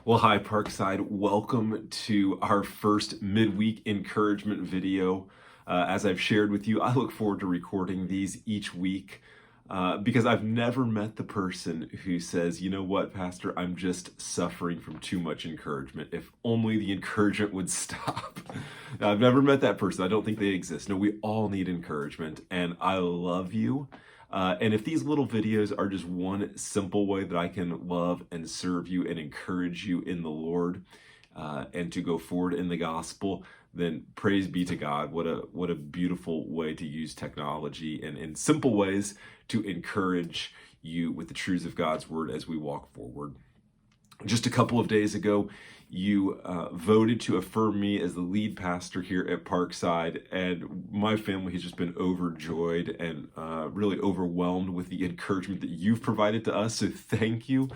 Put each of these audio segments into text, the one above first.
Well, hi, Parkside. Welcome to our first midweek encouragement video. As I've shared with you, I look forward to recording these each week because I've never met the person who says, you know what, Pastor, I'm just suffering from too much encouragement. If only the encouragement would stop. I've never met that person. I don't think they exist. No, we all need encouragement, and I love you. And if these little videos are just one simple way that I can love and serve you and encourage you in the Lord and to go forward in the gospel, then praise be to God. What a beautiful way to use technology and in simple ways to encourage you with the truths of God's word as we walk forward. Just a couple of days ago, you voted to affirm me as the lead pastor here at Parkside, and my family has just been overjoyed and really overwhelmed with the encouragement that you've provided to us, so thank you.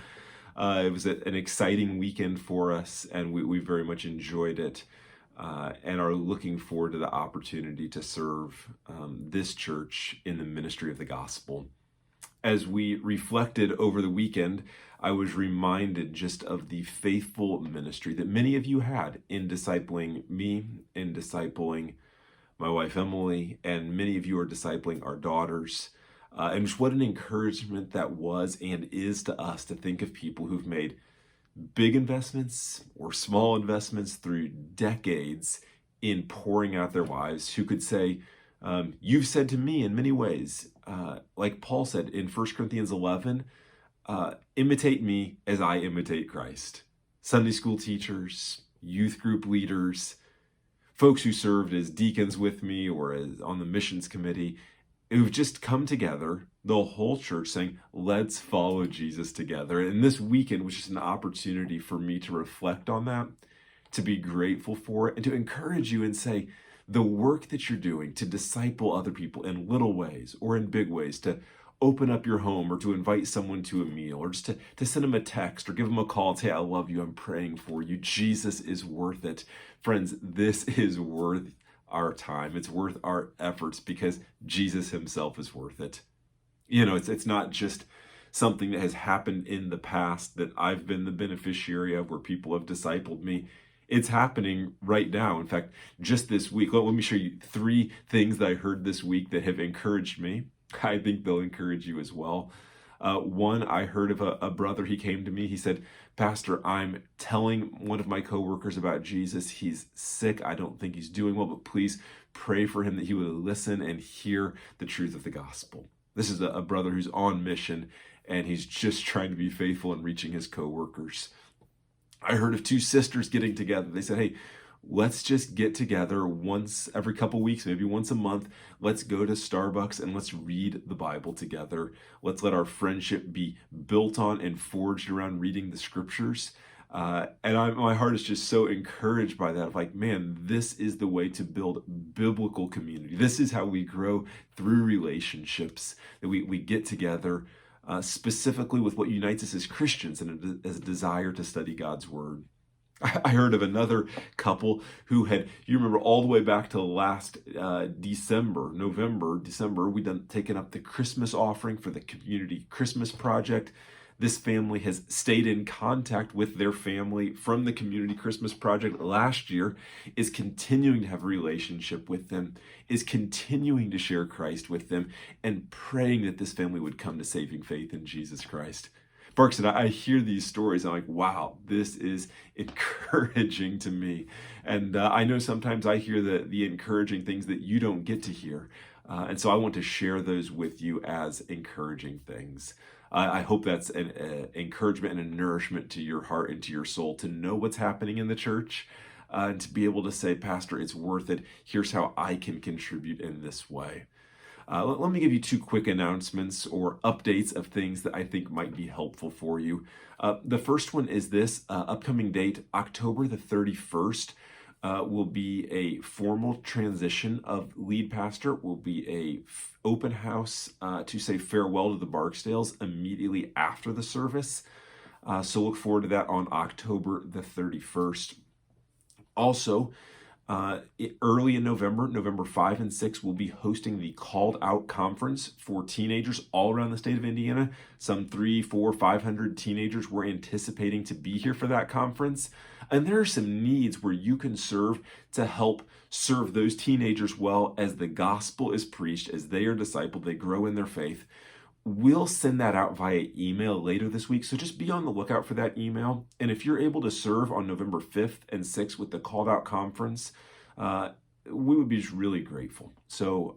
It was an exciting weekend for us, and we very much enjoyed it and are looking forward to the opportunity to serve this church in the ministry of the gospel. As we reflected over the weekend, I was reminded just of the faithful ministry that many of you had in discipling me, in discipling my wife Emily, and many of you are discipling our daughters. And just what an encouragement that was and is to us to think of people who've made big investments or small investments through decades in pouring out their lives, who could say, you've said to me in many ways, like Paul said in 1 Corinthians 11, imitate me as I imitate Christ. Sunday school teachers, youth group leaders, folks who served as deacons with me or as on the missions committee, who've just come together, the whole church saying, let's follow Jesus together. And this weekend was just an opportunity for me to reflect on that, to be grateful for it, and to encourage you and say, the work that you're doing to disciple other people in little ways or in big ways, to open up your home or to invite someone to a meal or just to send them a text or give them a call and say, I love you, I'm praying for you. Jesus is worth it. Friends, this is worth our time. It's worth our efforts because Jesus himself is worth it. You know, it's not just something that has happened in the past that I've been the beneficiary of where people have discipled me. It's happening right now. In fact, just this week, let me show you 3 things that I heard this week that have encouraged me. I think they'll encourage you as well. One, I heard of a brother. He came to me. He said, Pastor, I'm telling one of my coworkers about Jesus. He's sick. I don't think he's doing well, but please pray for him that he would listen and hear the truth of the gospel. This is a brother who's on mission, and he's just trying to be faithful in reaching his coworkers. I heard of 2 sisters getting together. They said, hey, let's just get together once every couple weeks, maybe once a month. Let's go to Starbucks and let's read the Bible together. Let's let our friendship be built on and forged around reading the scriptures. My heart is just so encouraged by that. Like, man, this is the way to build biblical community. This is how we grow through relationships, that we get together specifically with what unites us as Christians and as a desire to study God's word. I heard of another couple who had, you remember all the way back to last November, December, we'd taken up the Christmas offering for the community Christmas project. This family has stayed in contact with their family from the community Christmas project last year, is continuing to have a relationship with them, is continuing to share Christ with them, and praying that this family would come to saving faith in Jesus Christ. Parks, and I hear these stories, and I'm like, wow, this is encouraging to me. And I know sometimes I hear the encouraging things that you don't get to hear. And so I want to share those with you as encouraging things. I hope that's an encouragement and a nourishment to your heart and to your soul to know what's happening in the church and to be able to say, Pastor, it's worth it. Here's how I can contribute in this way. Let me give you 2 quick announcements or updates of things that I think might be helpful for you. The first one is this upcoming date, October the 31st. Will be a formal transition of lead pastor, will be a open house to say farewell to the Barksdales immediately after the service. So look forward to that on October the 31st. Also, Early in November, November 5 and 6, we'll be hosting the Called Out Conference for teenagers all around the state of Indiana. Some 300, 400, 500 teenagers we're anticipating to be here for that conference. And there are some needs where you can serve to help serve those teenagers well as the gospel is preached, as they are discipled, they grow in their faith. We'll send that out via email later this week, so just be on the lookout for that email. And if you're able to serve on November 5th and 6th with the Called Out Conference, we would be just really grateful. So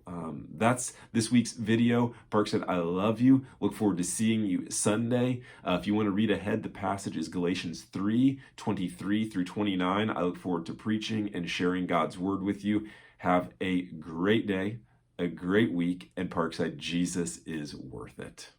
that's this week's video. Park said, I love you. Look forward to seeing you Sunday. If you want to read ahead, the passage is Galatians 3:23 through 29. I look forward to preaching and sharing God's word with you. Have a great day, a great week, and Parkside, Jesus is worth it.